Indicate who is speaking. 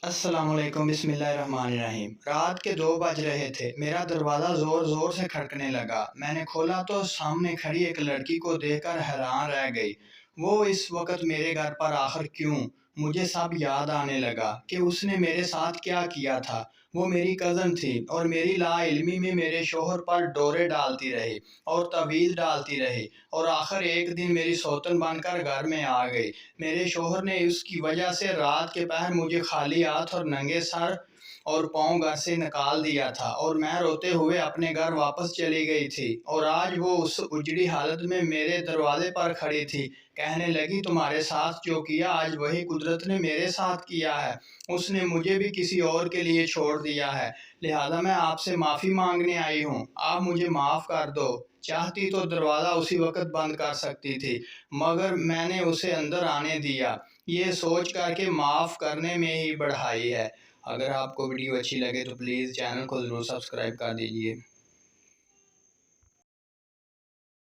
Speaker 1: السلام علیکم، بسم اللہ الرحمن الرحیم۔ رات کے 2 بج رہے تھے، میرا دروازہ زور زور سے کھڑکنے لگا۔ میں نے کھولا تو سامنے کھڑی ایک لڑکی کو دیکھ کر حیران رہ گئی۔ وہ اس وقت میرے گھر پر آخر کیوں؟ مجھے سب یاد آنے لگا کہ اس نے میرے ساتھ کیا کیا تھا۔ وہ میری کزن تھی اور میری لا علمی میں میرے شوہر پر ڈورے ڈالتی رہی اور تعویذ ڈالتی رہی اور آخر ایک دن میری سوتن بن کر گھر میں آ گئی۔ میرے شوہر نے اس کی وجہ سے رات کے پہر مجھے خالی ہاتھ اور ننگے سر اور پاؤں گھر سے نکال دیا تھا اور میں روتے ہوئے اپنے گھر واپس چلی گئی تھی، اور آج وہ اس اجڑی حالت میں میرے دروازے پر کھڑی تھی، کہنے لگی تمہارے ساتھ جو کیا آج وہی قدرت نے میرے ساتھ کیا ہے۔ اس نے مجھے بھی کسی اور کے لیے چھوڑ دیا ہے، لہذا میں آپ سے معافی مانگنے آئی ہوں، آپ مجھے معاف کر دو۔ چاہتی تو دروازہ اسی وقت بند کر سکتی تھی، مگر میں نے اسے اندر آنے دیا، یہ سوچ کر کے معاف کرنے میں ہی بڑھائی ہے۔ اگر آپ کو ویڈیو اچھی لگے تو پلیز چینل کو ضرور سبسکرائب کر دیجئے۔